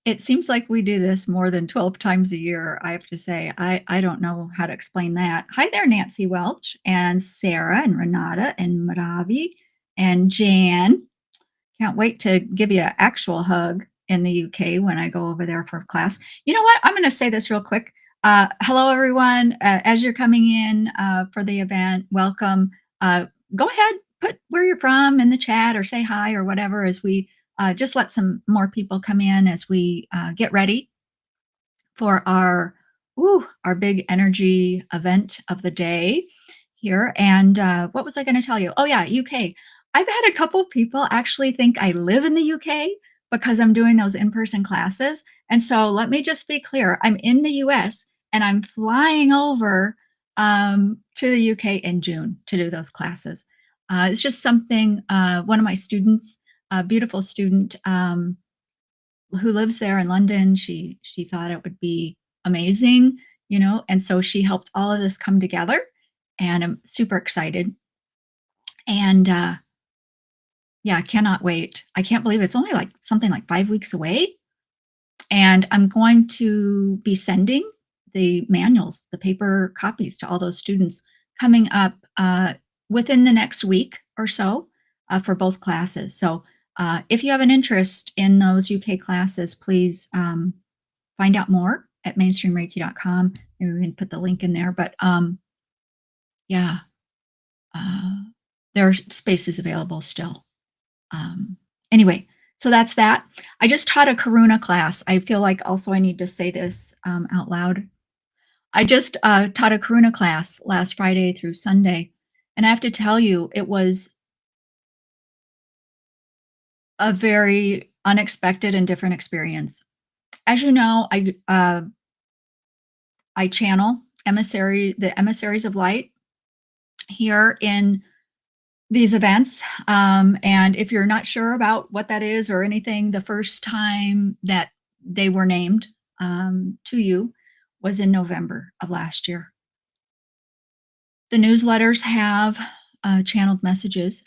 It seems like we do this more than 12 times a year, I have to say. I don't know how to explain that. Hi there, Nancy Welch and Sarah and Renata and Maravi and Jan. Can't wait to give you an actual hug in the UK when I go over there for class. You know what? I'm going to say this real quick. Hello, everyone. As you're coming in for the event, welcome. Go ahead, put where you're from in the chat or say hi or whatever as we just let some more people come in as we get ready for our big energy event of the day here. And what was I going to tell you? Oh yeah, UK. I've had a couple people actually think I live in the UK because I'm doing those in-person classes. And so let me just be clear: I'm in the US and I'm flying over to the UK in June to do those classes. It's just something one of my students, a beautiful student, who lives there in London, she thought it would be amazing, and so she helped all of this come together, and I'm super excited. And yeah, I cannot wait. I can't believe it's only like something like 5 weeks away, and I'm going to be sending the manuals, the paper copies, to all those students coming up within the next week or so for both classes. So if you have an interest in those UK classes, please find out more at mainstreamreiki.com. Maybe we can put the link in there. But yeah, uh, there are spaces available still. Um, anyway, so that's that. I just taught a Karuna class. I feel like also I need to say this out loud. I just taught a Karuna class last Friday through Sunday. And I have to tell you, it was a very unexpected and different experience. As you know, I channel the Emissaries of Light here in these events. And if you're not sure about what that is or anything, the first time that they were named to you was in November of last year. The newsletters have channeled messages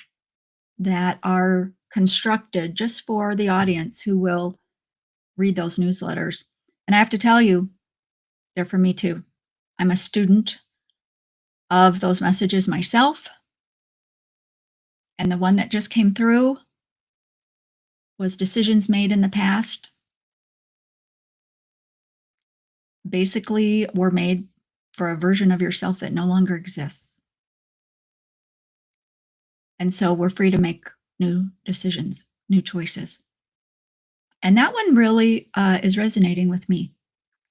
that are constructed just for the audience who will read those newsletters. And I have to tell you, they're for me too. I'm a student of those messages myself. And the one that just came through was decisions made in the past basically were made for a version of yourself that no longer exists. And so we're free to make new decisions, new choices. And that one really is resonating with me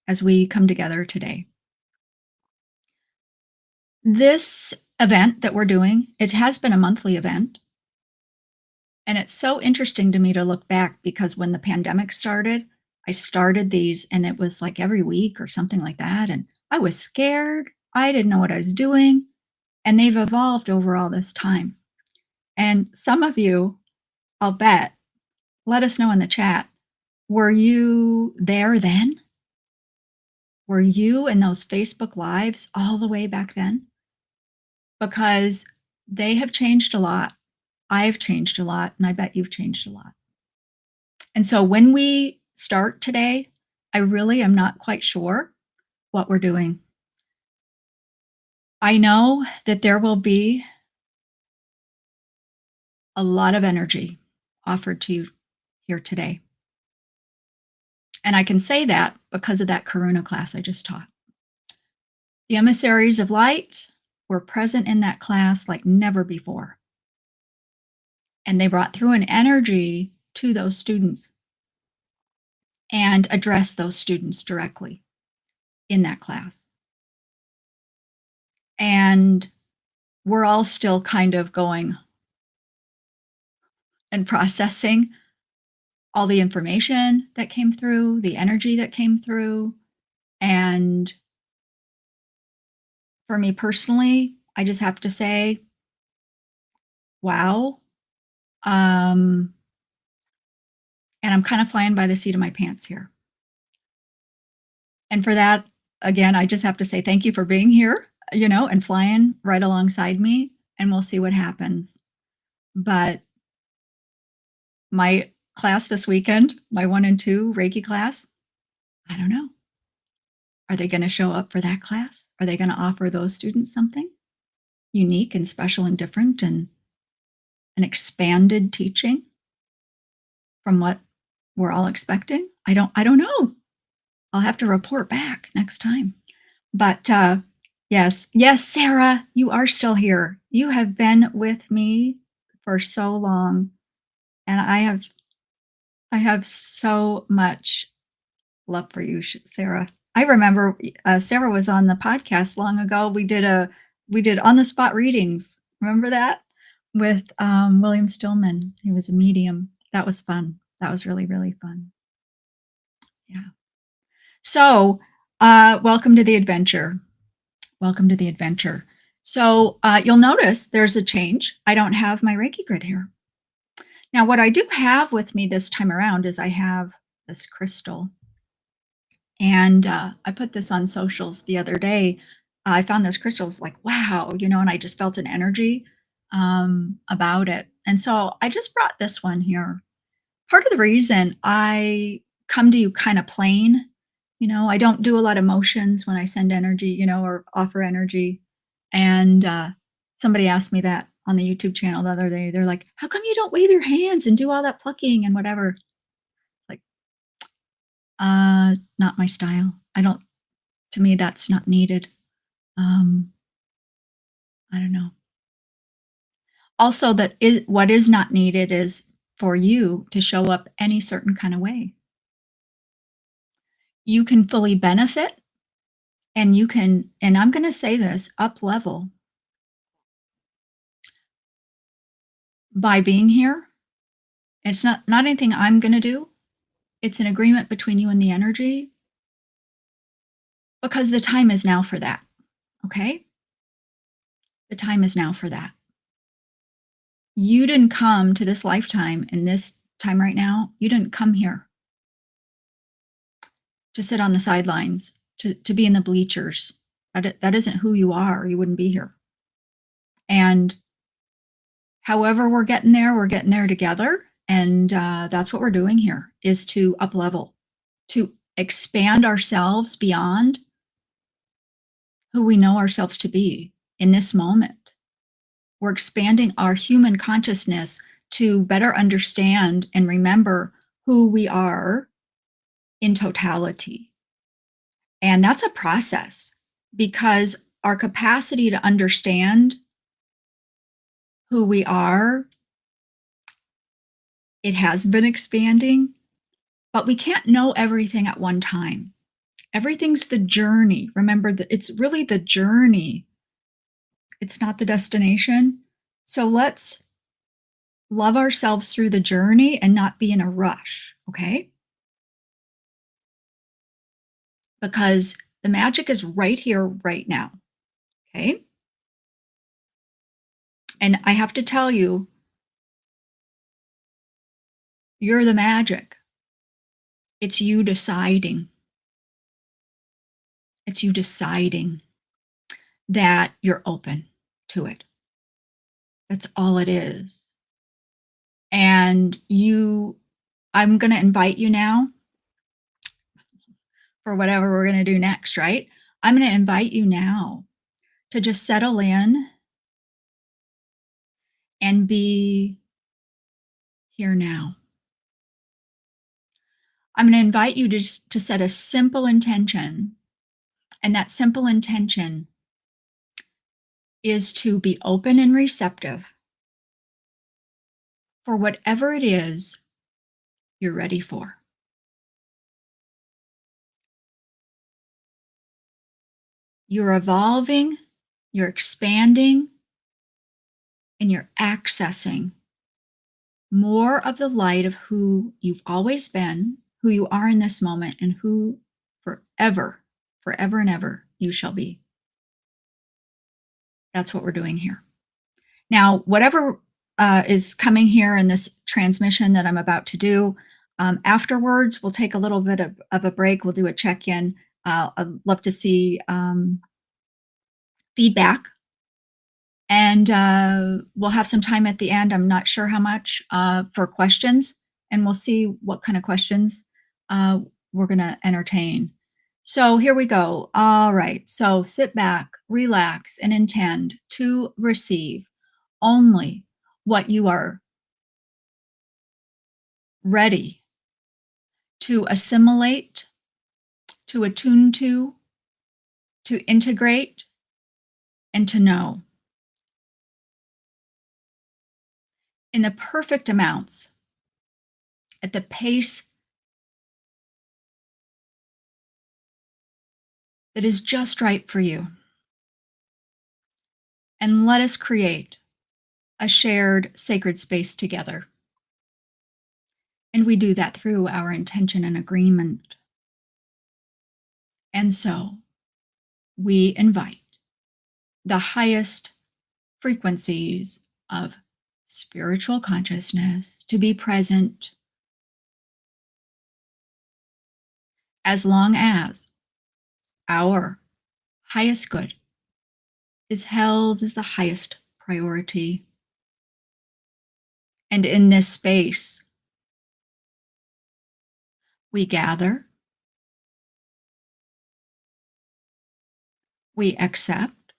as we come together today. This event that we're doing, it has been a monthly event. And it's so interesting to me to look back because when the pandemic started, I started these and it was like every week or something like that. And I was scared. I didn't know what I was doing. And they've evolved over all this time. And some of you, I'll bet, let us know in the chat, were you there then? Were you in those Facebook Lives all the way back then? Because they have changed a lot. I've changed a lot, and I bet you've changed a lot. And so when we start today, I really am not quite sure what we're doing. I know that there will be a lot of energy offered to you here today. And I can say that because of that Karuna class I just taught. The Emissaries of Light were present in that class like never before. And they brought through an energy to those students and addressed those students directly in that class. And we're all still kind of going and processing all the information that came through, the energy that came through. And for me personally, I just have to say, wow. And I'm kind of flying by the seat of my pants here. And for that, again, I just have to say thank you for being here, and flying right alongside me, and we'll see what happens. But my class this weekend, my 1 and 2 Reiki class. I don't know. Are they gonna show up for that class? Are they gonna offer those students something unique and special and different and an expanded teaching from what we're all expecting? I don't know. I'll have to report back next time. But, yes. Yes, Sarah, you are still here. You have been with me for so long, and I have so much love for you, Sarah. I remember, Sarah was on the podcast long ago. We did on-the-spot readings. Remember that? With, William Stillman. He was a medium. That was fun. That was really, really fun. Yeah. So, welcome to the adventure. Welcome to the adventure. So, you'll notice there's a change. I don't have my Reiki grid here. Now, what I do have with me this time around is I have this crystal. And I put this on socials the other day. I found this crystal, was like, wow, and I just felt an energy about it. And so I just brought this one here. Part of the reason I come to you kind of plain, I don't do a lot of motions when I send energy, or offer energy. And somebody asked me that on the YouTube channel the other day. They're like, how come you don't wave your hands and do all that plucking and whatever? Like, not my style. I don't, to me, that's not needed. Um, I don't know. Also, what is not needed is for you to show up any certain kind of way. You can fully benefit and you can, and I'm going to say this, up level by being here. It's not anything I'm going to do. It's an agreement between you and the energy because the time is now for that. Okay? The time is now for that. You didn't come to this lifetime in this time right now. You didn't come here to sit on the sidelines, to be in the bleachers. That isn't who you are. You wouldn't be here. And however we're getting there together. And that's what we're doing here is to up level, to expand ourselves beyond who we know ourselves to be in this moment. We're expanding our human consciousness to better understand and remember who we are in totality. And that's a process because our capacity to understand who we are, it has been expanding, but we can't know everything at one time. Everything's the journey. Remember that it's really the journey. It's not the destination. So let's love ourselves through the journey and not be in a rush, okay? Because the magic is right here, right now, okay? And I have to tell you, you're the magic. It's you deciding. It's you deciding that you're open to it. That's all it is. And I'm going to invite you now for whatever we're going to do next, right? I'm going to invite you now to just settle in and be here now. I'm going to invite you to set a simple intention. And that simple intention is to be open and receptive for whatever it is you're ready for. You're evolving, you're expanding, and you're accessing more of the light of who you've always been, who you are in this moment, and who forever, forever and ever you shall be. That's what we're doing here. Now, whatever is coming here in this transmission that I'm about to do, afterwards, we'll take a little bit of a break. We'll do a check-in. I'd love to see feedback. And we'll have some time at the end. I'm not sure how much for questions and we'll see what kind of questions uh, we're going to entertain. So here we go. All right. So sit back, relax, and intend to receive only what you are ready to assimilate, to attune to integrate, and to know in the perfect amounts at the pace that is just right for you. And let us create a shared sacred space together. And we do that through our intention and agreement. And so we invite the highest frequencies of spiritual consciousness to be present as long as our highest good is held as the highest priority. And in this space, we gather, we accept,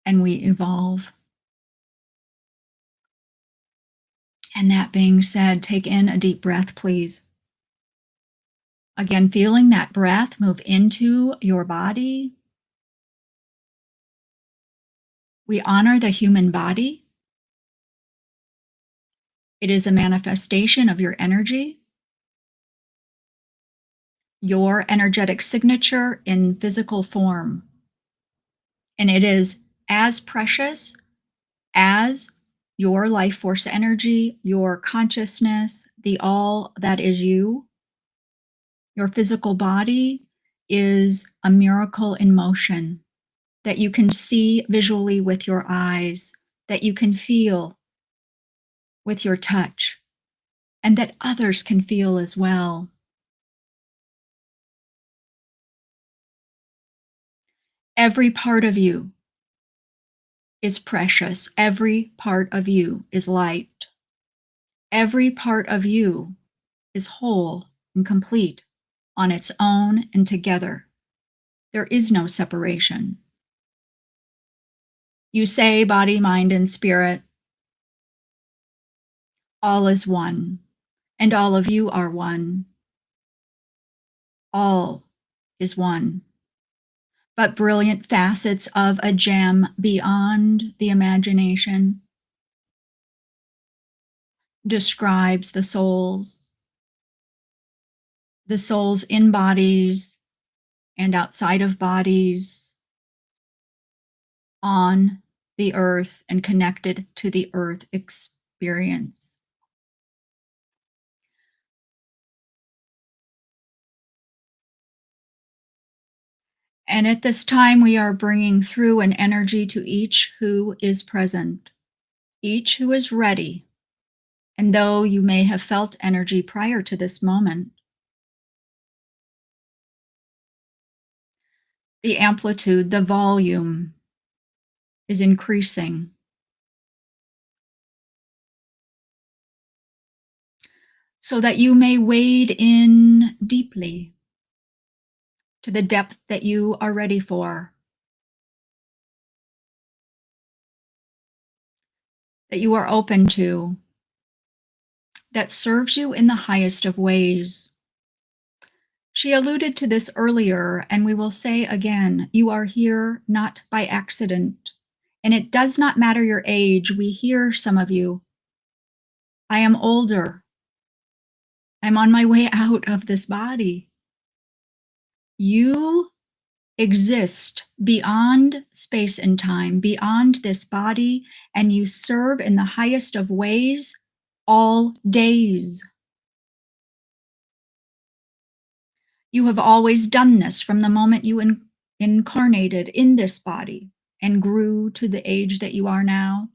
and we evolve. And that being said, take in a deep breath, please. Again, feeling that breath move into your body. We honor the human body. It is a manifestation of your energy, your energetic signature in physical form. And it is as precious as your life force energy, your consciousness, the all that is you. Your physical body is a miracle in motion that you can see visually with your eyes, that you can feel with your touch, and that others can feel as well. Every part of you is precious. Every part of you is light. Every part of you is whole and complete on its own and together. There is no separation. You say body, mind, and spirit, all is one, and all of you are one. All is one, but brilliant facets of a gem beyond the imagination describes the souls in bodies and outside of bodies, on the earth and connected to the earth experience. And at this time, we are bringing through an energy to each who is present, each who is ready. And though you may have felt energy prior to this moment, the amplitude, the volume is increasing. So that you may wade in deeply to the depth that you are ready for, that you are open to, that serves you in the highest of ways. She alluded to this earlier, and we will say again, you are here not by accident. And it does not matter your age. We hear some of you. I am older. I'm on my way out of this body. You exist beyond space and time, beyond this body, and you serve in the highest of ways all days. You have always done this from the moment you incarnated in this body and grew to the age that you are now.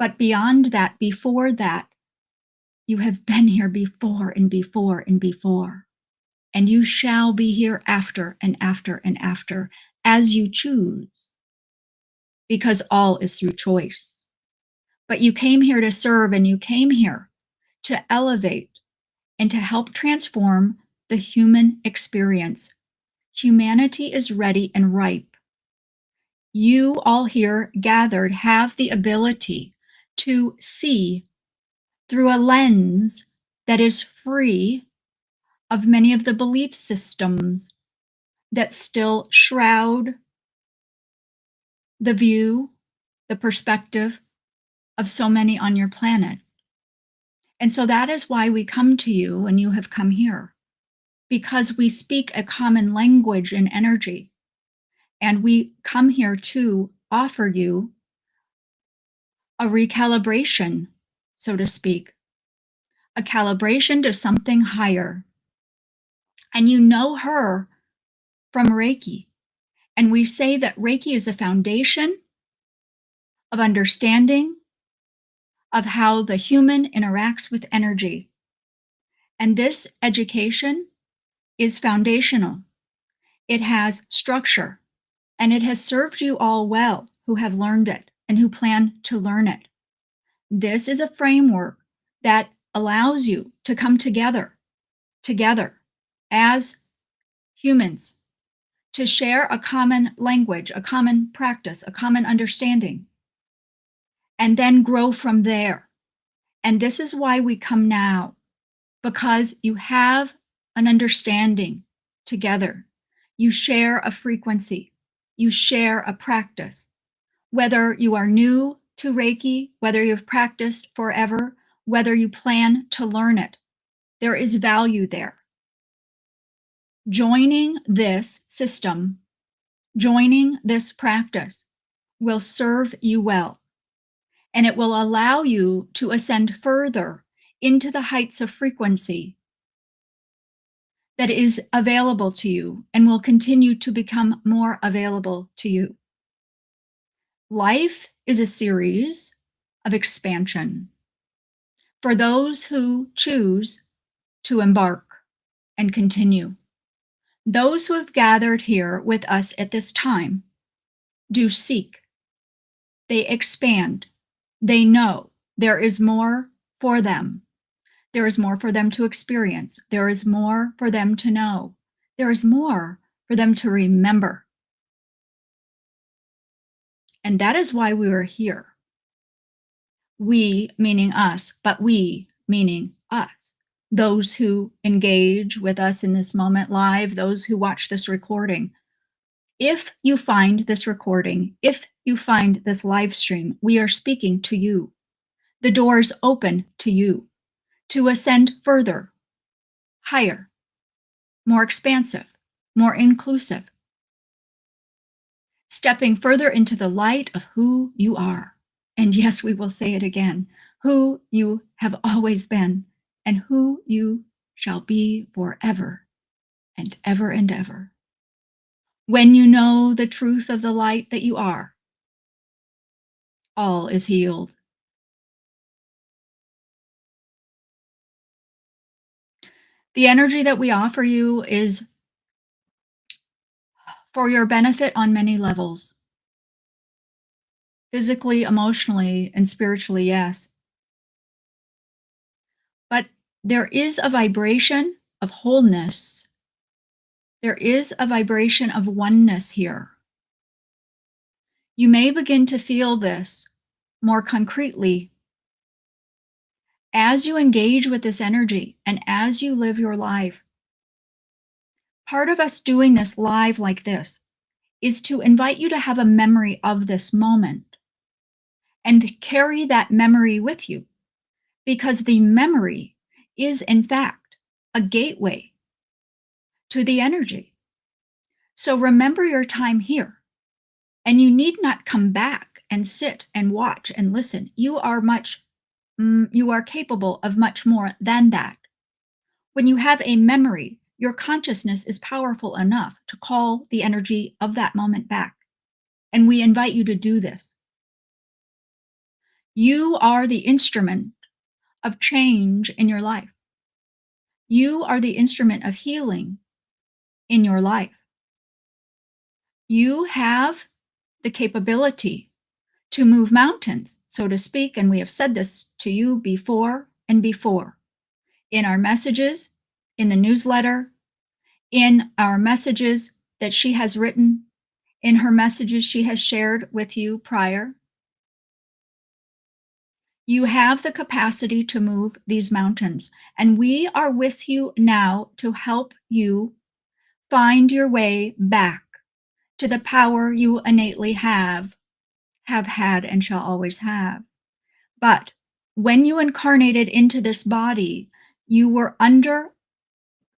But beyond that, before that, you have been here before and before and before. And you shall be here after and after and after, as you choose, because all is through choice. But you came here to serve, and you came here to elevate, and to help transform the human experience. Humanity is ready and ripe. You all here gathered have the ability to see through a lens that is free of many of the belief systems that still shroud the view, the perspective of so many on your planet. And so that is why we come to you and you have come here, because we speak a common language and energy. And we come here to offer you a recalibration, so to speak, a calibration to something higher. And you know her from Reiki. And we say that Reiki is a foundation of understanding of how the human interacts with energy. And this education is foundational. It has structure, and it has served you all well who have learned it and who plan to learn it. This is a framework that allows you to come together as humans, to share a common language, a common practice, a common understanding, and then grow from there. And this is why we come now, because you have an understanding together. You share a frequency, you share a practice. Whether you are new to Reiki, whether you've practiced forever, whether you plan to learn it, there is value there. Joining this system, joining this practice will serve you well, and it will allow you to ascend further into the heights of frequency that is available to you and will continue to become more available to you. Life is a series of expansion for those who choose to embark and continue. Those who have gathered here with us at this time do seek. They expand. They know there is more for them. There is more for them to experience. There is more for them to know. There is more for them to remember. And that is why we are here. We, meaning us, but we, meaning us. Those who engage with us in this moment live, those who watch this recording. If you find this recording, if you find this live stream, we are speaking to you. The doors open to you to ascend further, higher, more expansive, more inclusive, stepping further into the light of who you are. And yes, we will say it again, who you have always been and who you shall be forever and ever and ever. When you know the truth of the light that you are, all is healed. The energy that we offer you is for your benefit on many levels. Physically, emotionally, and spiritually, yes. But there is a vibration of wholeness. There is a vibration of oneness here. You may begin to feel this more concretely as you engage with this energy and as you live your life. Part of us doing this live like this is to invite you to have a memory of this moment and carry that memory with you, because the memory is, in fact, a gateway to the energy. So remember your time here, and you need not come back and sit and watch and listen. You are capable of much more than that. When you have a memory, your consciousness is powerful enough to call the energy of that moment back. And we invite you to do this. You are the instrument of change in your life. You are the instrument of healing in your life. You have the capability to move mountains, so to speak, and we have said this to you before and before. in our messages, in the newsletter, in our messages that she has written, in her messages she has shared with you prior. You have the capacity to move these mountains, and we are with you now to help you find your way back to the power you innately have had, and shall always have. But when you incarnated into this body, you were under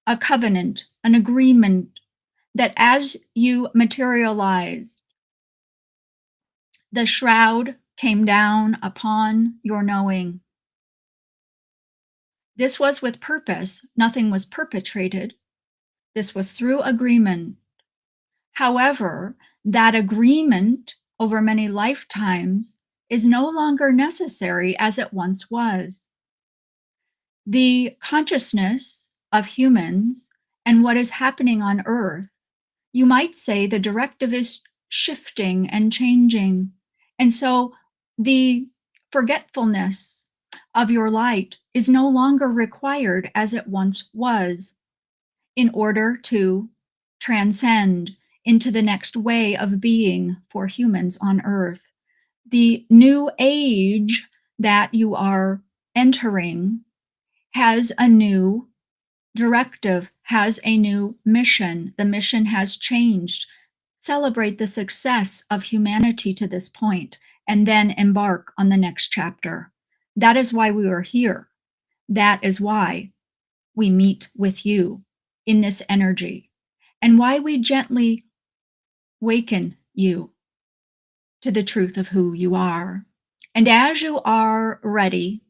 a covenant, an agreement that as you materialized, the shroud came down upon your knowing. This was with purpose, nothing was perpetrated. This was through agreement. However, that agreement over many lifetimes is no longer necessary as it once was. The consciousness of humans and what is happening on Earth, you might say the directive is shifting and changing. And so the forgetfulness of your light is no longer required as it once was in order to transcend into the next way of being for humans on Earth. The new age that you are entering has a new directive, has a new mission. The mission has changed. Celebrate the success of humanity to this point, and then embark on the next chapter. That is why we are here. That is why we meet with you in this energy, and why we gently waken you to the truth of who you are. And as you are ready,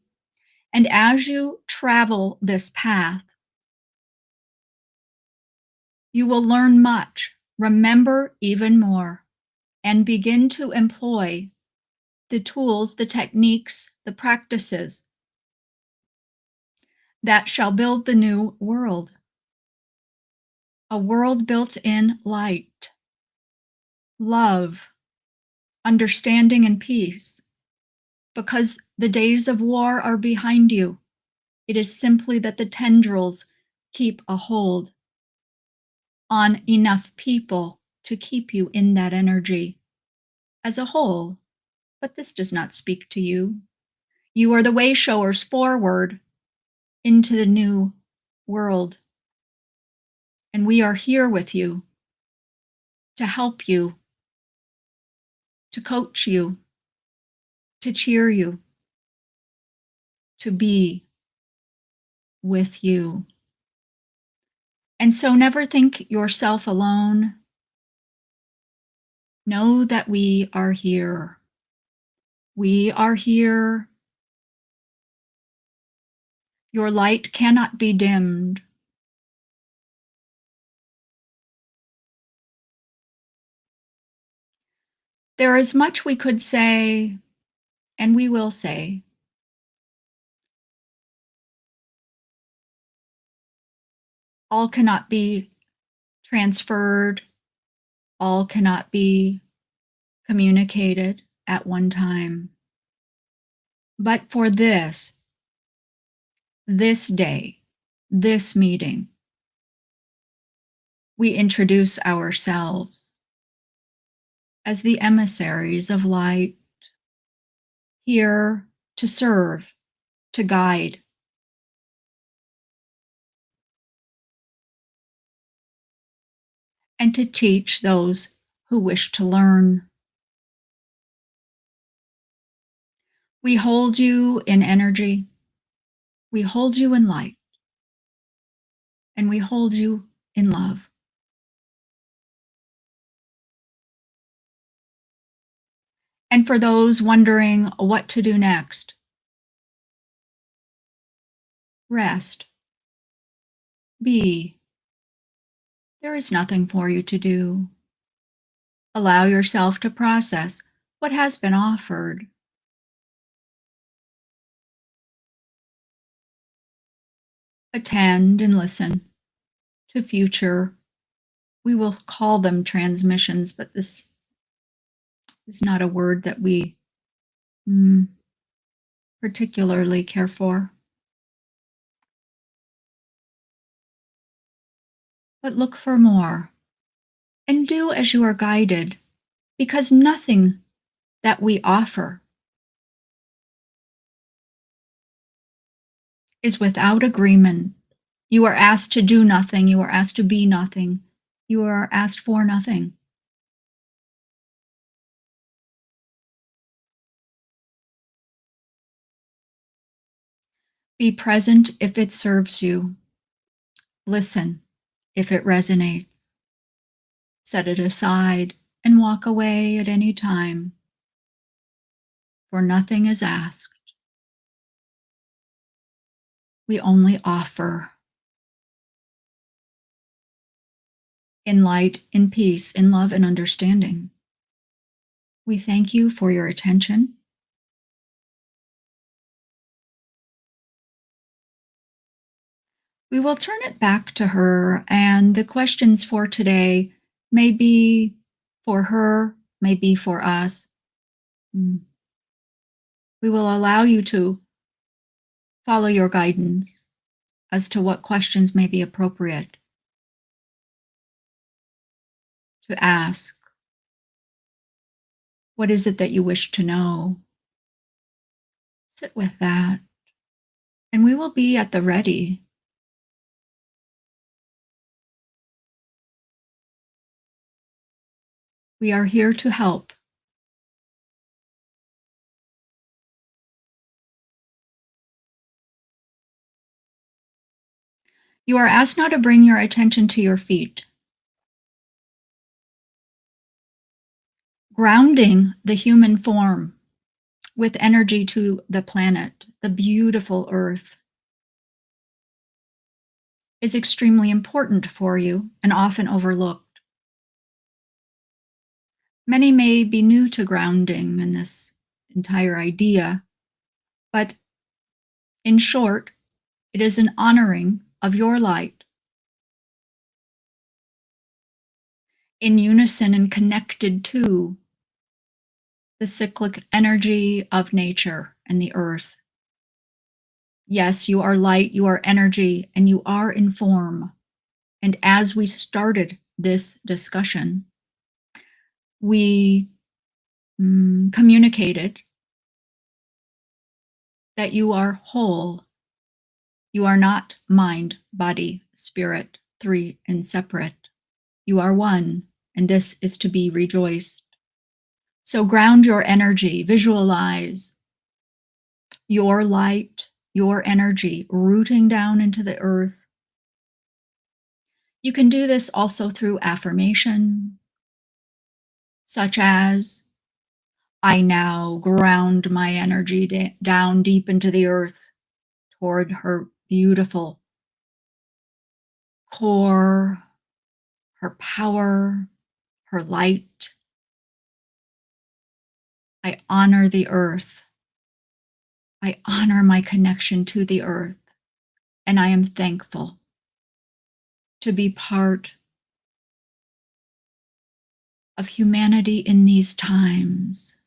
and as you travel this path, you will learn much, remember even more, and begin to employ the tools, the techniques, the practices that shall build the new world. A world built in light, love, understanding, and peace. Because the days of war are behind you. It is simply that the tendrils keep a hold on enough people to keep you in that energy as a whole. But this does not speak to you. You are the way showers forward into the new world. And we are here with you to help you, to coach you, to cheer you, to be with you. And so never think yourself alone. Know that we are here. We are here. Your light cannot be dimmed. There is much we could say, and we will say. All cannot be transferred. All cannot be communicated at one time. But for this day, this meeting, we introduce ourselves as the emissaries of light, here to serve, to guide, and to teach those who wish to learn. We hold you in energy, we hold you in light, and we hold you in love. And for those wondering what to do next, rest, be. There is nothing for you to do. Allow yourself to process what has been offered. Attend and listen to future, we will call them transmissions, but this is not a word that we particularly care for. but look for more and do as you are guided, because nothing that we offer is without agreement. You are asked to do nothing. You are asked to be nothing. You are asked for nothing. Be present if it serves you. Listen if it resonates. Set it aside and walk away at any time, for nothing is asked. We only offer in light, in peace, in love, and understanding. We thank you for your attention. We will turn it back to her, and the questions for today may be for her, may be for us. Mm. We will allow you to follow your guidance as to what questions may be appropriate to ask. What is it that you wish to know? Sit with that, and we will be at the ready. We are here to help. You are asked now to bring your attention to your feet, grounding the human form with energy to the planet, the beautiful earth, is extremely important for you and often overlooked. Many may be new to grounding and this entire idea, but in short, it is an honoring of your light in unison and connected to the cyclic energy of nature and the earth. Yes, you are light, you are energy, and you are in form. And as we started this discussion, we communicated that you are whole. You are not mind, body, spirit, three and separate. You are one, and this is to be rejoiced. So ground your energy, visualize your light, your energy rooting down into the earth. You can do this also through affirmation, such as, I now ground my energy down deep into the earth toward her beautiful core, her power, her light. I honor the earth. I honor my connection to the earth, and I am thankful to be part of humanity in these times,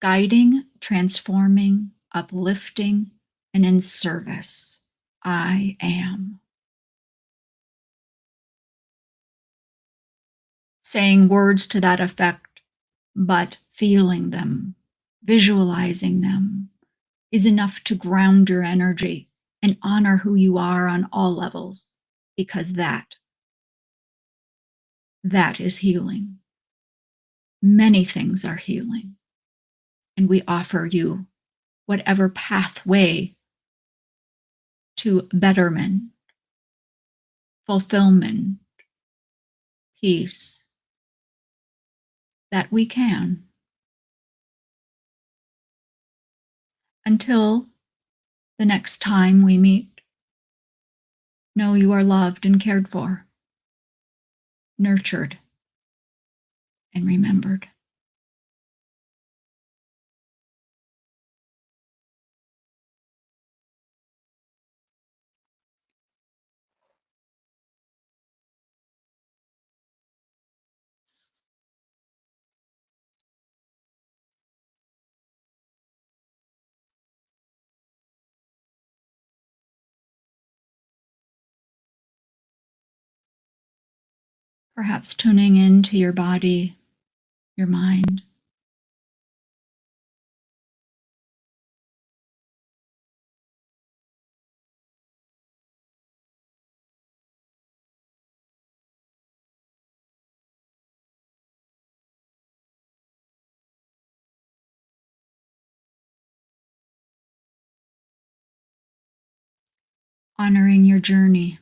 guiding, transforming, uplifting, and in service. I am. Saying words to that effect, but feeling them, visualizing them, is enough to ground your energy and honor who you are on all levels, because that is healing. Many things are healing, and we offer you whatever pathway to betterment, fulfillment, peace that we can. Until the next time we meet, know you are loved and cared for, nurtured, and remembered. Perhaps tuning into your body, your mind, honoring your journey,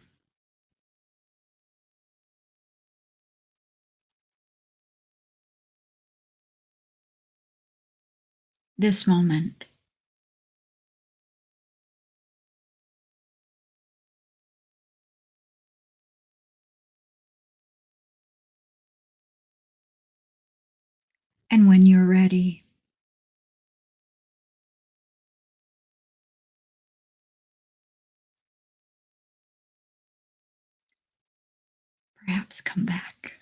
this moment. And when you're ready, perhaps come back.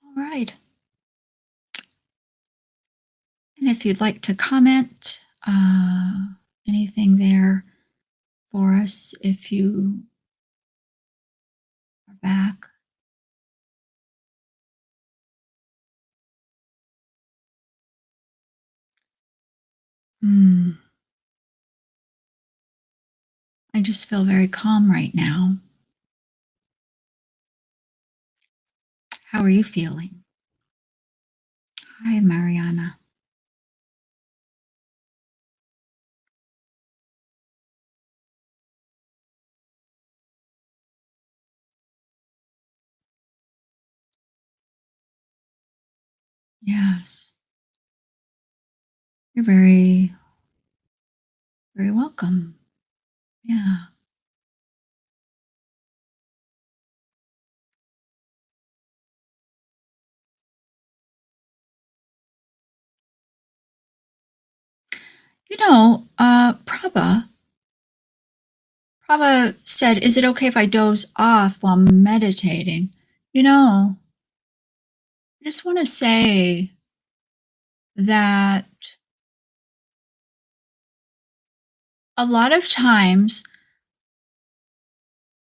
All right. And if you'd like to comment, anything there for us if you are back. Hmm. I just feel very calm right now. How are you feeling? Hi, Mariana. Yes, you're very, very welcome. Yeah. Prabha said, is it okay if I doze off while meditating? You know, I just want to say that a lot of times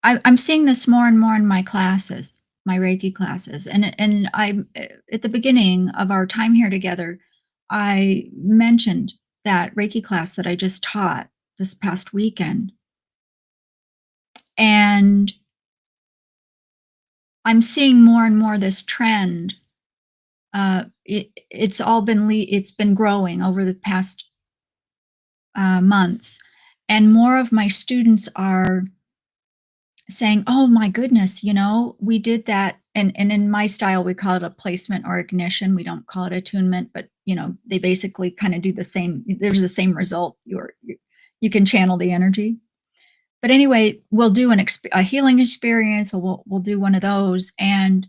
I'm seeing this more and more in my classes, my Reiki classes, and I at the beginning of our time here together, I mentioned that Reiki class that I just taught this past weekend, and I'm seeing more and more this trend. It's been growing over the past months, and more of my students are saying, "Oh my goodness, we did that." And in my style, we call it a placement or ignition. We don't call it attunement, but they basically kind of do the same. There's the same result. You can channel the energy. But anyway, we'll do a healing experience, or we'll do one of those, and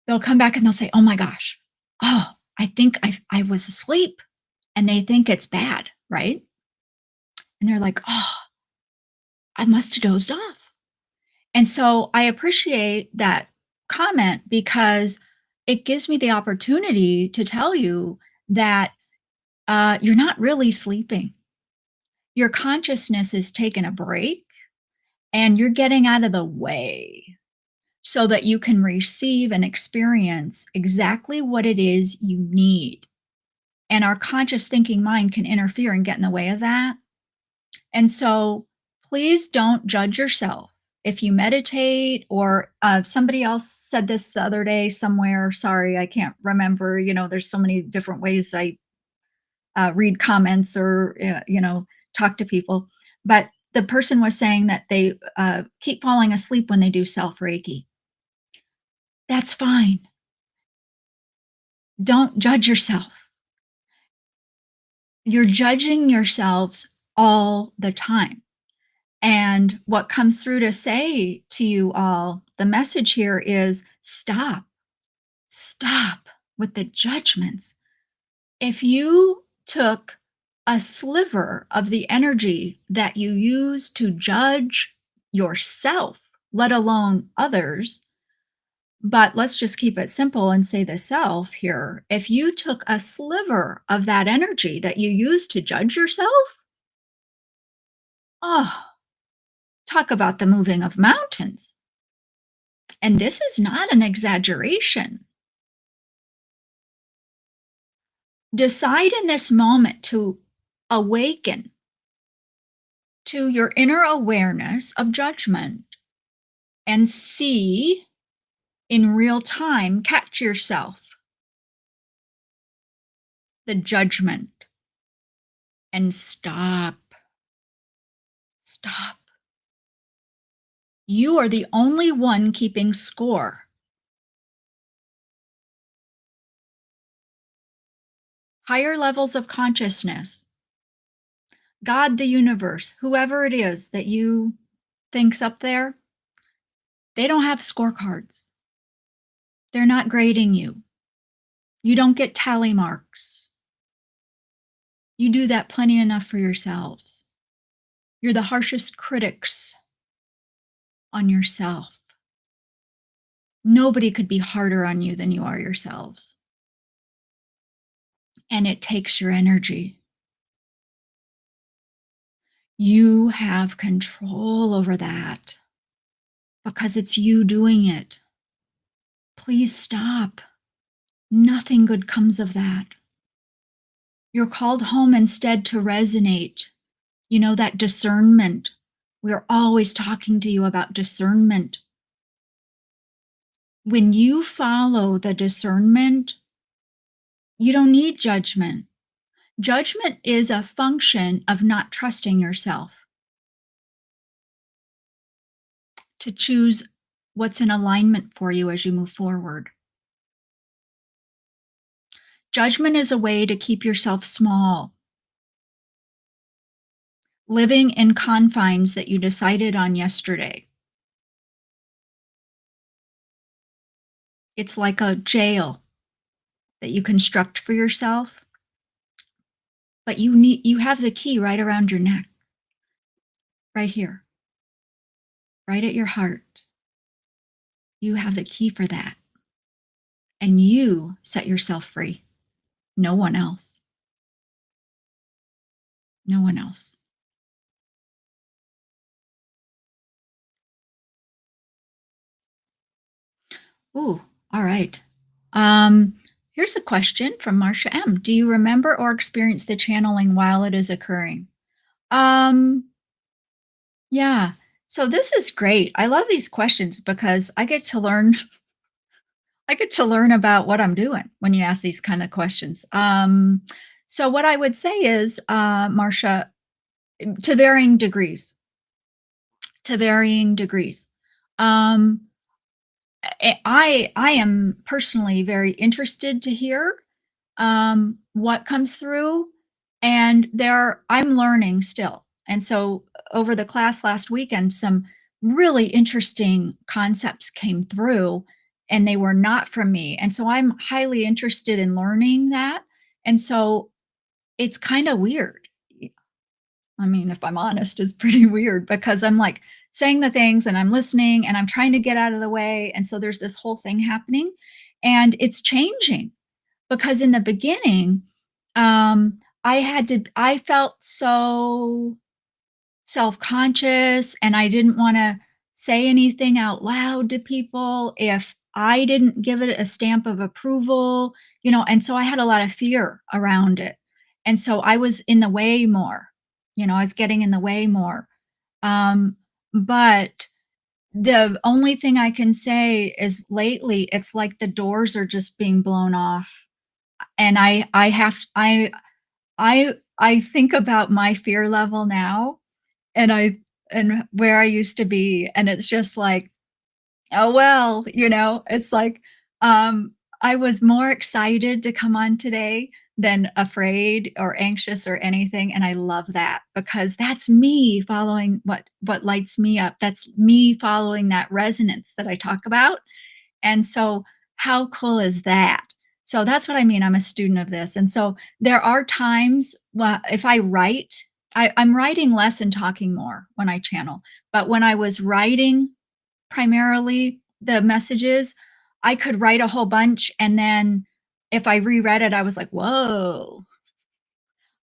they'll come back and they'll say, "Oh my gosh, oh, I think I was asleep," and they think it's bad, right? And they're like, "Oh, I must have dozed off." And so I appreciate that comment because it gives me the opportunity to tell you that you're not really sleeping. Your consciousness is taking a break and you're getting out of the way so that you can receive and experience exactly what it is you need. And our conscious thinking mind can interfere and get in the way of that. And so please don't judge yourself. If you meditate, or somebody else said this the other day somewhere, sorry, I can't remember. There's so many different ways I read comments or, talk to people. But the person was saying that they keep falling asleep when they do self Reiki. That's fine. Don't judge yourself. You're judging yourselves all the time. And what comes through to say to you all, the message here is stop, stop with the judgments. If you took a sliver of the energy that you use to judge yourself, let alone others, But let's just keep it simple and say the self here. If you took a sliver of that energy that you use to judge yourself, oh, talk about the moving of mountains. And this is not an exaggeration. Decide in this moment to awaken to your inner awareness of judgment and see in real time, catch yourself, the judgment, and stop. Stop. You are the only one keeping score. Higher levels of consciousness, God, the universe, whoever it is that you think's up there, they don't have scorecards. They're not grading you. You don't get tally marks. You do that plenty enough for yourselves. You're the harshest critics on yourself. Nobody could be harder on you than you are yourselves. And it takes your energy. You have control over that because it's you doing it. Please stop. Nothing good comes of that. You're called home instead to resonate. You know, that discernment. We're always talking to you about discernment. When you follow the discernment, you don't need judgment. Judgment is a function of not trusting yourself to choose what's in alignment for you as you move forward. Judgment is a way to keep yourself small, living in confines that you decided on yesterday. It's like a jail that you construct for yourself, but you have the key right around your neck, right here, right at your heart. You have the key for that. And you set yourself free. No one else. No one else. Ooh, all right. Here's a question from Marcia M. Do you remember or experience the channeling while it is occurring? Um, yeah. So this is great. I love these questions because I get to learn I get to learn about what I'm doing when you ask these kind of questions. So what I would say is, Marcia, to varying degrees, to varying degrees. Um, I am personally very interested to hear what comes through, and I'm learning still. And so over the class last weekend, some really interesting concepts came through, and they were not from me. And so I'm highly interested in learning that. And so it's kind of weird. I mean, if I'm honest, it's pretty weird because I'm like saying the things and I'm listening and I'm trying to get out of the way. And so there's this whole thing happening and it's changing because in the beginning, I felt so self-conscious and I didn't want to say anything out loud to people if I didn't give it a stamp of approval, and so I had a lot of fear around it. And so I was in the way more. I was getting in the way more. But the only thing I can say is lately it's like the doors are just being blown off and I have I think about my fear level now and where I used to be, and it's just like, "Oh, well," it's like, I was more excited to come on today than afraid or anxious or anything, and I love that because that's me following what lights me up. That's me following that resonance that I talk about, and so how cool is that? So that's what I mean, I'm a student of this, and so there are times if I write, I'm writing less and talking more when I channel, but when I was writing primarily the messages, I could write a whole bunch, and then if I reread it, I was like, "Whoa,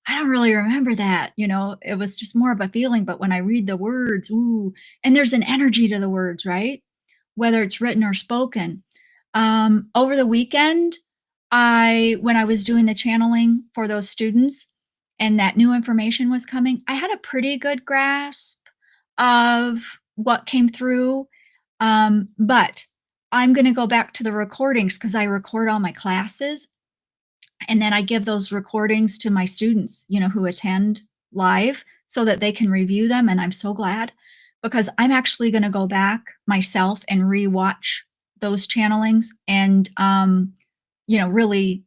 I don't really remember that," it was just more of a feeling, but when I read the words, ooh, and there's an energy to the words, right? Whether it's written or spoken. Over the weekend, when I was doing the channeling for those students and that new information was coming, I had a pretty good grasp of what came through. But I'm going to go back to the recordings because I record all my classes and then I give those recordings to my students, who attend live so that they can review them. And I'm so glad because I'm actually going to go back myself and rewatch those channelings and, really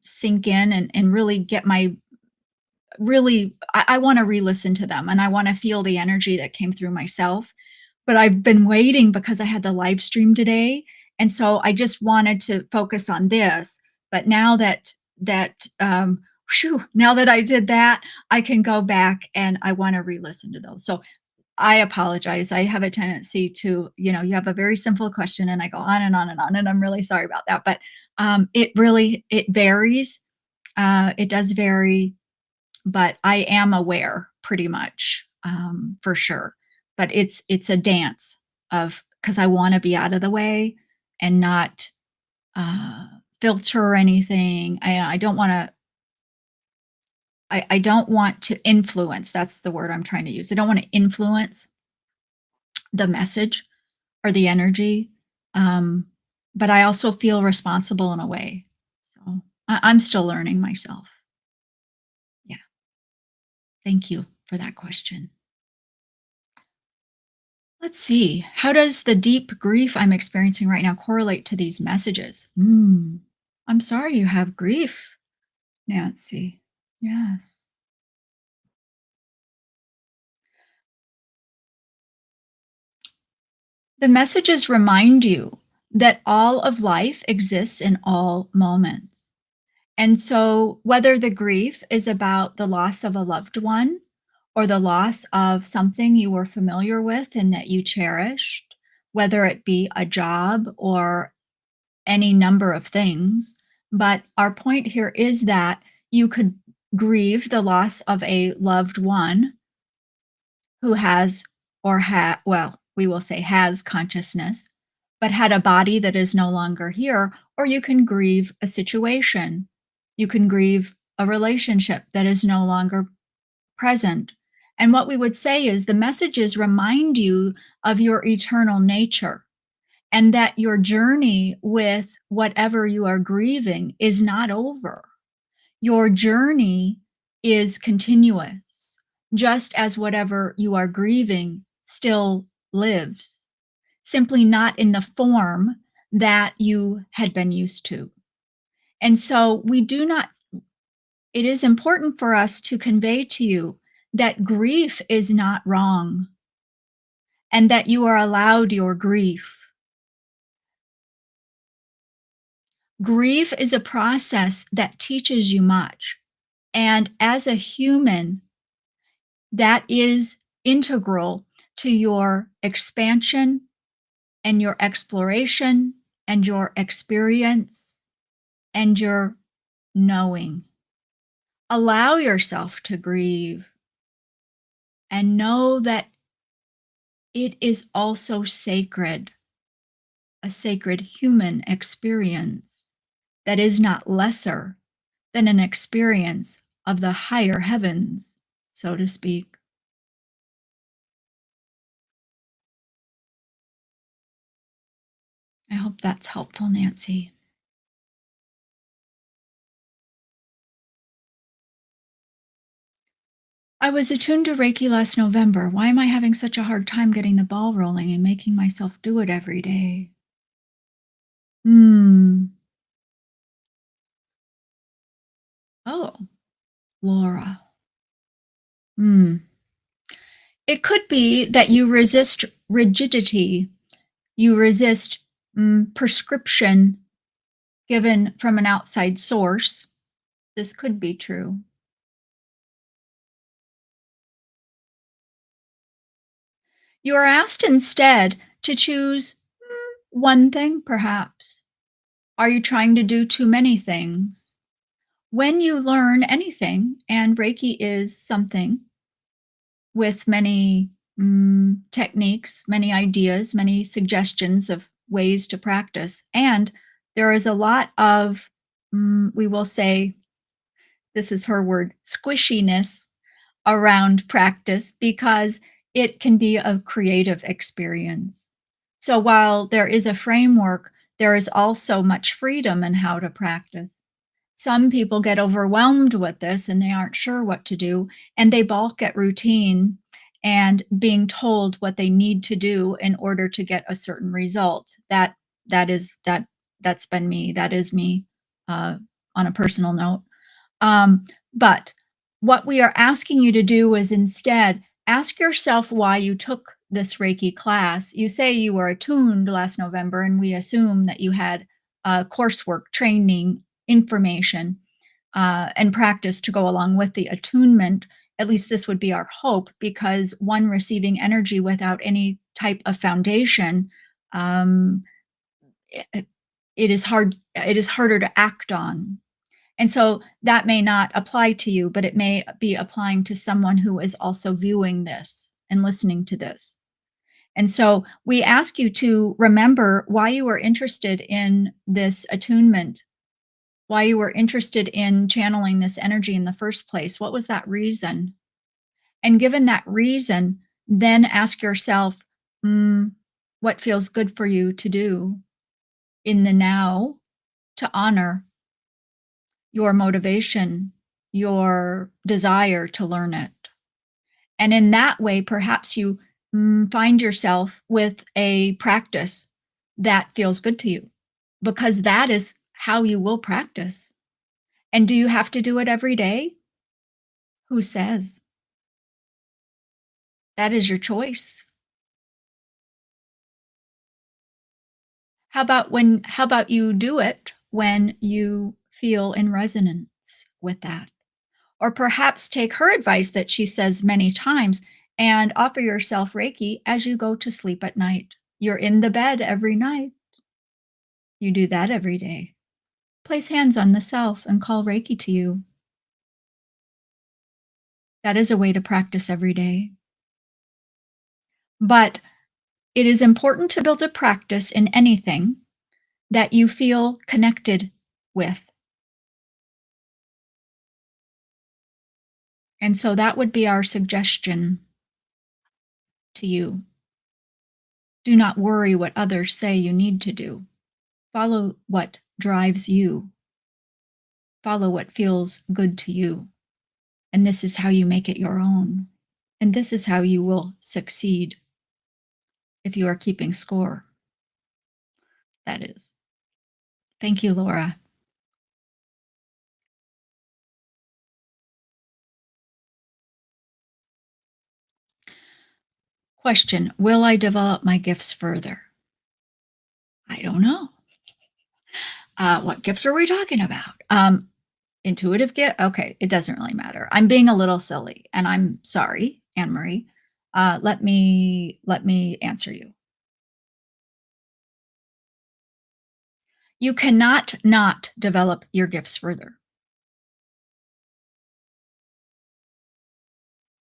sink in and really get my really, I want to re listen to them and I want to feel the energy that came through myself. But I've been waiting because I had the live stream today, and so I just wanted to focus on this, but now that I did that, I can go back and I wanna re-listen to those. So, I apologize. I have a tendency to, you have a very simple question and I go on and on and on, and I'm really sorry about that, but, it varies. It does vary, but I am aware pretty much, for sure. But it's a dance of because I want to be out of the way and not uh, filter anything. I don't want to. I don't want to influence. That's the word I'm trying to use. I don't want to influence the message or the energy, um, but I also feel responsible in a way. So I'm still learning myself. Yeah. Thank you for that question. Let's see. How does the deep grief I'm experiencing right now correlate to these messages? I'm sorry you have grief, Nancy. Yes. The messages remind you that all of life exists in all moments. And so, whether the grief is about the loss of a loved one or the loss of something you were familiar with and that you cherished, whether it be a job or any number of things. But our point here is that you could grieve the loss of a loved one who has well, we will say has consciousness, but had a body that is no longer here, or you can grieve a situation. You can grieve a relationship that is no longer present. And what we would say is the messages remind you of your eternal nature and that your journey with whatever you are grieving is not over. Your journey is continuous, just as whatever you are grieving still lives, simply not in the form that you had been used to. And so we do not, it is important for us to convey to you that grief is not wrong and that you are allowed your grief. Grief is a process that teaches you much. And as a human, that is integral to your expansion and your exploration and your experience and your knowing. Allow yourself to grieve and know that it is also sacred, a sacred human experience that is not lesser than an experience of the higher heavens, so to speak. I hope that's helpful, Nancy. I was attuned to Reiki last November. Why am I having such a hard time getting the ball rolling and making myself do it every day? Hmm. Oh, Laura. Hmm. It could be that you resist rigidity. You resist prescription given from an outside source. This could be true. You are asked instead to choose. One thing, perhaps? Are you trying to do too many things? When you learn anything, and Reiki is something with many techniques, many ideas, many suggestions of ways to practice, and there is a lot of, we will say, this is her word, squishiness around practice because it can be a creative experience. So while there is a framework, there is also much freedom in how to practice. Some people get overwhelmed with this and they aren't sure what to do, and they balk at routine and being told what they need to do in order to get a certain result. That's been me. That is me, uh, on a personal note. But what we are asking you to do is instead ask yourself why you took this Reiki class. You say you were attuned last November, and we assume that you had coursework, training, information, and practice to go along with the attunement. At least this would be our hope, because one receiving energy without any type of foundation, um, it, it is hard. It is harder to act on, and so that may not apply to you, but it may be applying to someone who is also viewing this and listening to this. And so we ask you to remember why you were interested in this attunement, why you were interested in channeling this energy in the first place. What was that reason? And given that reason, then ask yourself, mm, what feels good for you to do in the now to honor your motivation, your desire to learn it. And in that way, perhaps you find yourself with a practice that feels good to you, because that is how you will practice. And do you have to do it every day? Who says? That is your choice. How about you do it when you feel in resonance with that? Or perhaps take her advice that she says many times and offer yourself Reiki as you go to sleep at night. You're in the bed every night. You do that every day. Place hands on the self and call Reiki to you. That is a way to practice every day. But it is important to build a practice in anything that you feel connected with. And so that would be our suggestion to you. Do not worry what others say you need to do. Follow what drives you. Follow what feels good to you. And this is how you make it your own. And this is how you will succeed if you are keeping score. That is. Thank you, Laura. Question: will I develop my gifts further? I don't know. What gifts are we talking about? Intuitive gift? Okay, it doesn't really matter. I'm being a little silly, and I'm sorry, Anne Marie. Let me answer you. You cannot not develop your gifts further.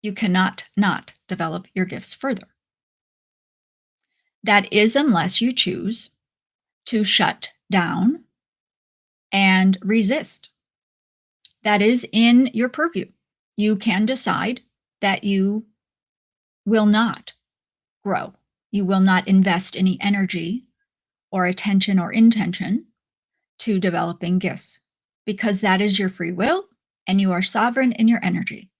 You cannot not develop your gifts further. That is, unless you choose to shut down and resist. That is in your purview. You can decide that you will not grow. You will not invest any energy or attention or intention to developing gifts, because that is your free will and you are sovereign in your energy.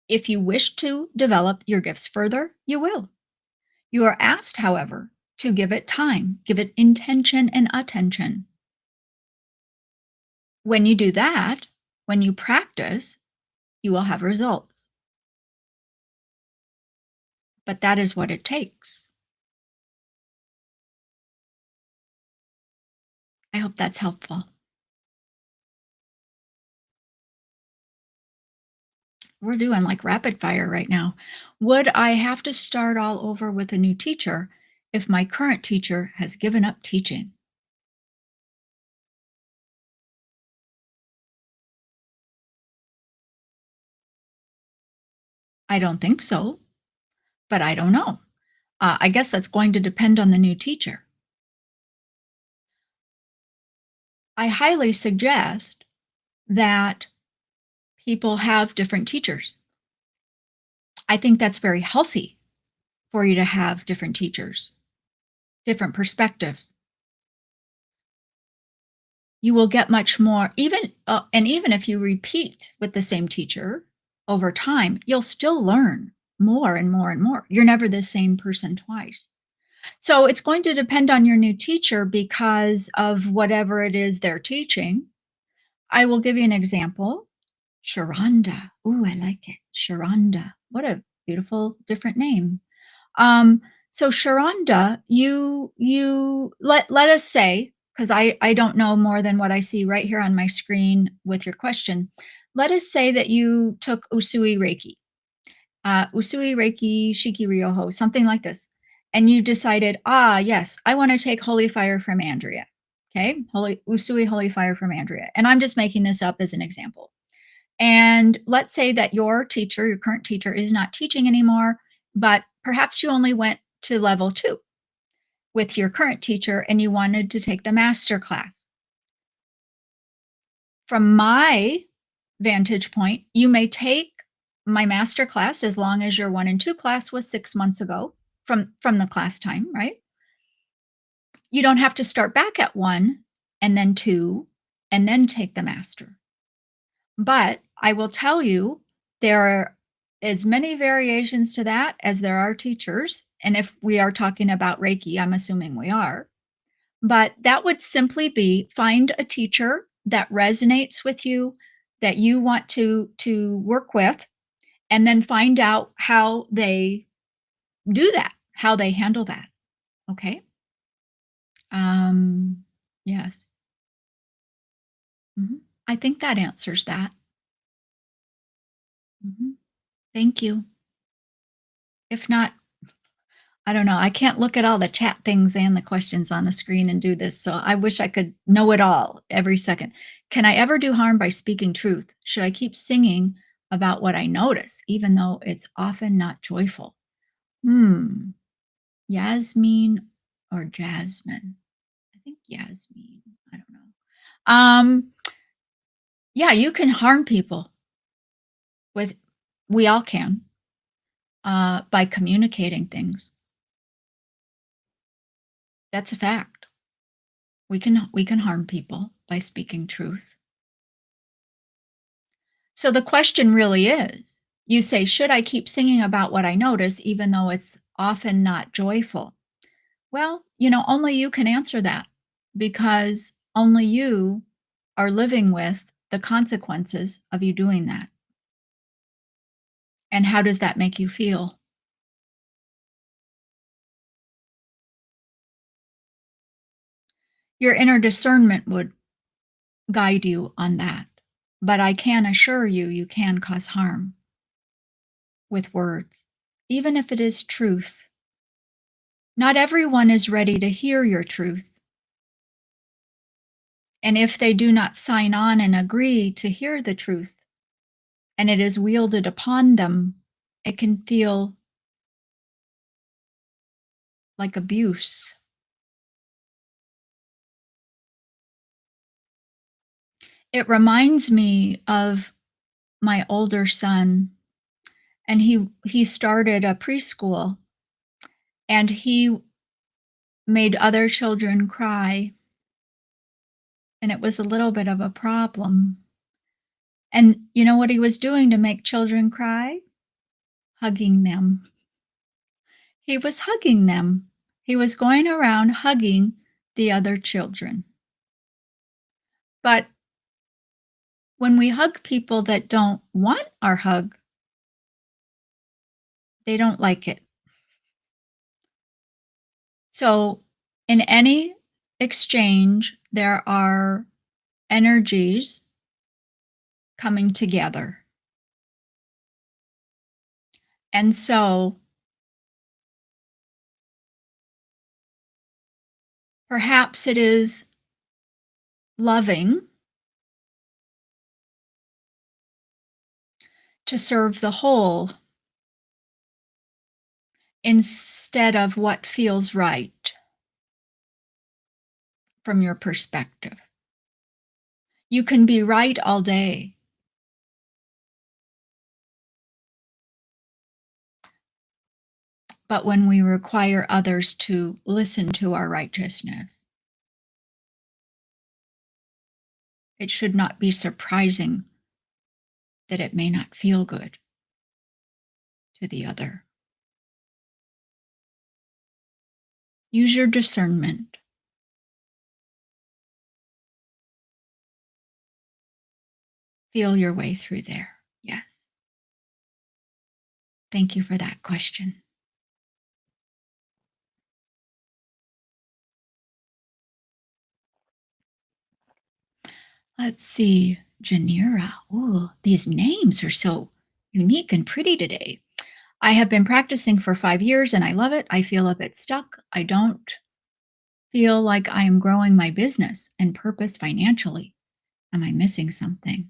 If you wish to develop your gifts further, you will. You are asked, however, to give it time, give it intention and attention. When you do that, when you practice, you will have results. But that is what it takes. I hope that's helpful. We're doing like rapid fire right now. Would I have to start all over with a new teacher if my current teacher has given up teaching? I don't think so, but I don't know. I guess that's going to depend on the new teacher. I highly suggest that people have different teachers. I think that's very healthy for you to have different teachers, different perspectives. You will get much more, even if you repeat with the same teacher over time, you'll still learn more and more and more. You're never the same person twice. So it's going to depend on your new teacher because of whatever it is they're teaching. I will give you an example. Sharonda. Ooh, I like it. Sharonda. What a beautiful different name. Um, so Sharonda, you let us say, because I don't know more than what I see right here on my screen with your question. Let us say that you took Usui Reiki, Usui Reiki, Shiki Ryoho, something like this, and you decided, yes, I want to take Holy Fire from Andrea. Okay, Holy Usui Holy Fire from Andrea, and I'm just making this up as an example. And let's say that your teacher, your current teacher, is not teaching anymore, but perhaps you only went to level 2 with your current teacher and you wanted to take the master class. From my vantage point, you may take my master class as long as your 1 and 2 class was 6 months ago from the class time, right? You don't have to start back at 1 and then 2 and then take the master. But I will tell you, there are as many variations to that as there are teachers. And if we are talking about Reiki, I'm assuming we are. But that would simply be find a teacher that resonates with you, that you want to work with, and then find out how they do that, how they handle that. Okay. Um, yes. Mhm. I think that answers that. Mhm. Thank you. If not, I don't know. I can't look at all the chat things and the questions on the screen and do this. So I wish I could know it all every second. Can I ever do harm by speaking truth? Should I keep singing about what I notice, even though it's often not joyful? Hmm. Yasmin or Jasmine? I think Yasmin. I don't know. Um, yeah, you can harm people with, we all can, by communicating things. That's a fact. We can harm people by speaking truth. So the question really is, you say, should I keep singing about what I notice, even though it's often not joyful? Well, only you can answer that because only you are living with the consequences of you doing that. And how does that make you feel? Your inner discernment would guide you on that. But I can assure you, you can cause harm with words, even if it is truth. Not everyone is ready to hear your truth. And if they do not sign on and agree to hear the truth, and it is wielded upon them, it can feel like abuse. It reminds me of my older son, and he started a preschool, and he made other children cry, and it was a little bit of a problem. And you know what he was doing to make children cry? Hugging them. He was hugging them. He was going around hugging the other children. But when we hug people that don't want our hug, they don't like it. So, in any exchange, there are energies coming together. And so, Perhaps it is loving to serve the whole instead of what feels right from your perspective. You can be right all day, but when we require others to listen to our righteousness, it should not be surprising that it may not feel good to the other. Use your discernment. Feel your way through there. Yes. Thank you for that question. Let's see. Janira. Ooh, these names are so unique and pretty today. I have been practicing for 5 years and I love it. I feel a bit stuck. I don't feel like I am growing my business and purpose financially. Am I missing something?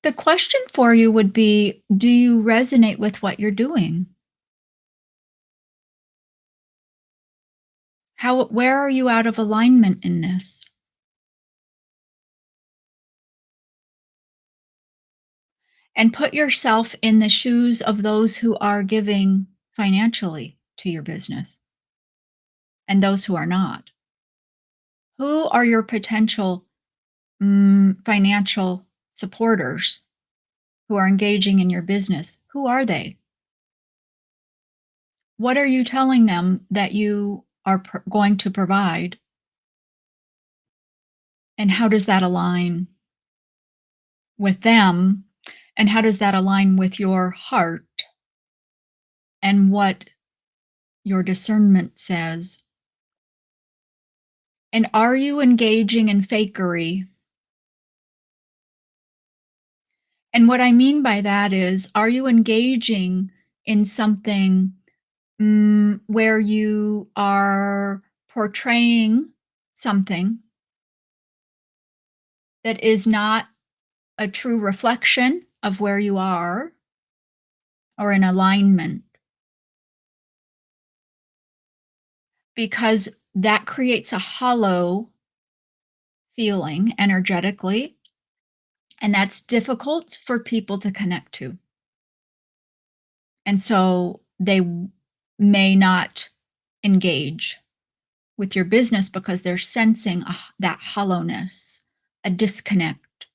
The question for you would be, do you resonate with what you're doing? Where are you out of alignment in this? And put yourself in the shoes of those who are giving financially to your business and those who are not. Who are your potential financial supporters who are engaging in your business? Who are they? What are you telling them that you are going to provide? And how does that align with them? And how does that align with your heart and what your discernment says? And are you engaging in fakery? And what I mean by that is, are you engaging in something where you are portraying something that is not a true reflection of where you are or in alignment? Because that creates a hollow feeling energetically, and that's difficult for people to connect to. And so they may not engage with your business because they're sensing that hollowness, a disconnect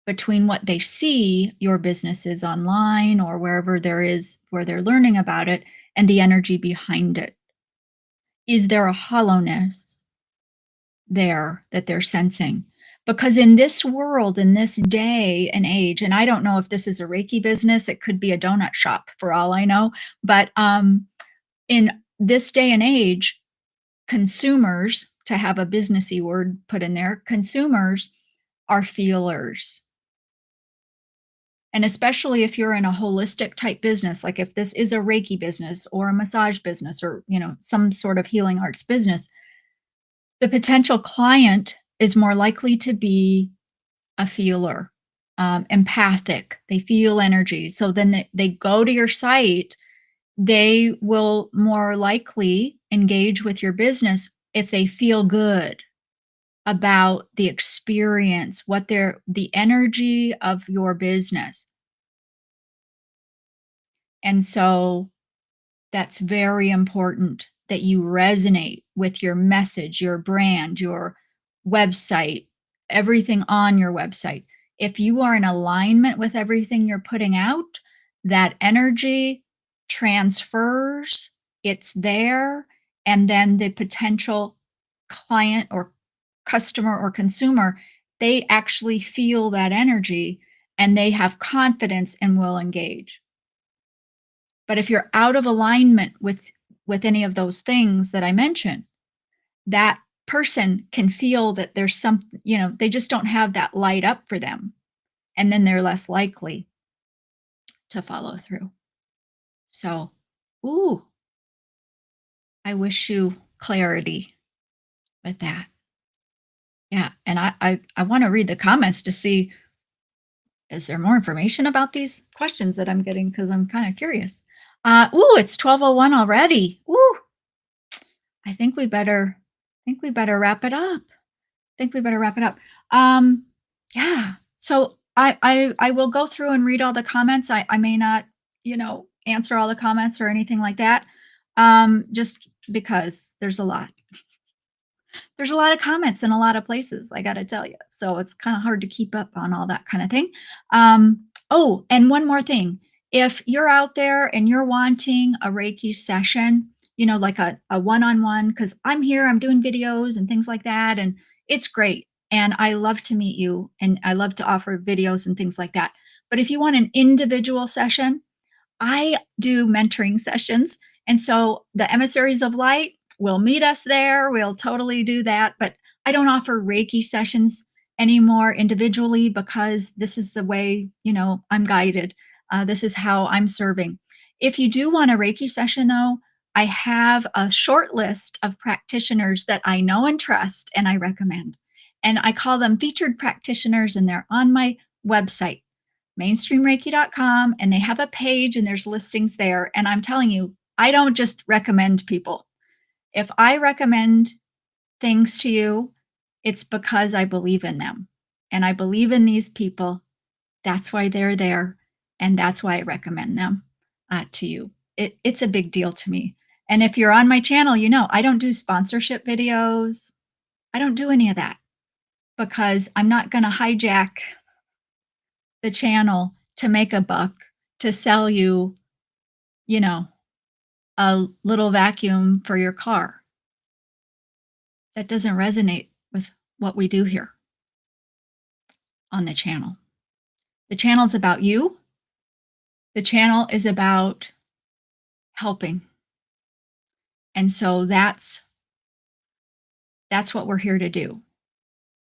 between what they see your business is online or wherever there is where they're learning about it and the energy behind it. Is there a hollowness there that they're sensing? Because in this world, in this day and age, and I don't know if this is a Reiki business, it could be a donut shop for all I know, but in this day and age, consumers, to have a businessy word put in there, consumers are feelers. And especially if you're in a holistic type business, like if this is a Reiki business or a massage business or, some sort of healing arts business, the potential client is more likely to be a feeler, empathic. They feel energy. So then they go to your site, they will more likely engage with your business if they feel good about the experience, the energy of your business. And so that's very important that you resonate with your message, your brand, your website, everything on your website. If you are in alignment with everything you're putting out, that energy transfers, it's there, and then the potential client or customer or consumer, they actually feel that energy and they have confidence and will engage. But if you're out of alignment with any of those things that I mentioned, that person can feel that there's some, they just don't have that light up for them. And then they're less likely to follow through. So, ooh, I wish you clarity with that. Yeah. And I want to read the comments to see, is there more information about these questions that I'm getting? Because I'm kind of curious. It's 12:01 already. Ooh, I think we better wrap it up. Think we better wrap it up. Um, yeah. So I will go through and read all the comments. I may not, answer all the comments or anything like that. Just because there's a lot. There's a lot of comments in a lot of places, I got to tell you. So it's kind of hard to keep up on all that kind of thing. Oh, and one more thing. If you're out there and you're wanting a Reiki session, like a one-on-one, because I'm here, I'm doing videos and things like that, and it's great. And I love to meet you and I love to offer videos and things like that. But if you want an individual session, I do mentoring sessions. And so the Emissaries of Light will meet us there. We'll totally do that. But I don't offer Reiki sessions anymore individually because this is the way, I'm guided. This is how I'm serving. If you do want a Reiki session, though, I have a short list of practitioners that I know and trust and I recommend. And I call them featured practitioners, and they're on my website, mainstreamreiki.com, and they have a page and there's listings there. And I'm telling you, I don't just recommend people. If I recommend things to you, it's because I believe in them and I believe in these people. That's why they're there. And that's why I recommend them to you. It's a big deal to me. And if you're on my channel, I don't do sponsorship videos. I don't do any of that because I'm not going to hijack the channel to make a buck, to sell you, you know, a little vacuum for your car. That doesn't resonate with what we do here on the channel. The channel is about you. The channel is about helping. And so that's what we're here to do.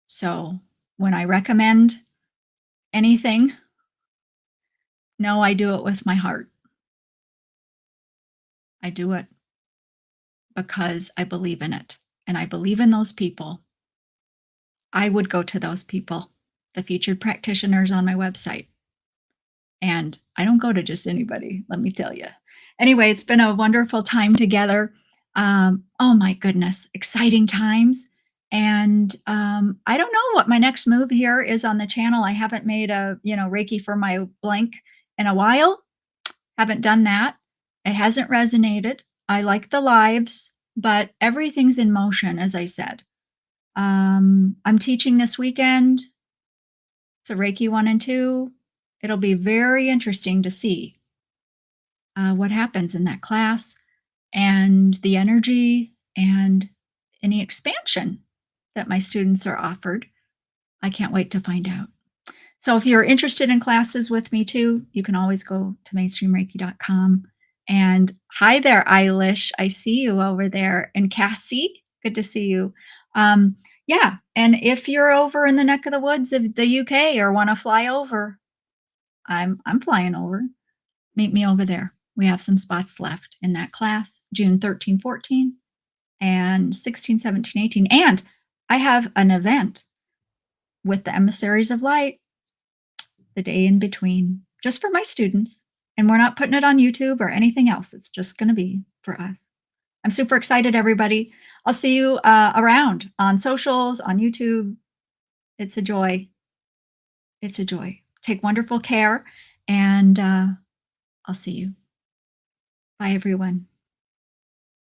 So when I recommend anything, no, I do it with my heart. I do it because I believe in it. And I believe in those people. I would go to those people, the featured practitioners on my website. And I don't go to just anybody, let me tell you. Anyway, it's been a wonderful time together. Oh my goodness, exciting times. And I don't know what my next move here is on the channel. I haven't made a, Reiki for my blank in a while. Haven't done that. It hasn't resonated. I like the lives, but everything's in motion, as I said. I'm teaching this weekend. It's a Reiki 1 and 2. It'll be very interesting to see what happens in that class and the energy and any expansion that my students are offered. I can't wait to find out. So if you're interested in classes with me too, you can always go to mainstreamreiki.com. And hi there, Eilish. I see you over there. And Cassie, good to see you. Yeah. And if you're over in the neck of the woods of the UK or want to fly over, I'm flying over. Meet me over there. We have some spots left in that class, June 13, 14, and 16, 17, 18. And I have an event with the Emissaries of Light the day in between, just for my students. And we're not putting it on YouTube or anything else. It's just going to be for us. I'm super excited, everybody. I'll see you around on socials, on YouTube. It's a joy. It's a joy. Take wonderful care, and I'll see you. Bye, everyone.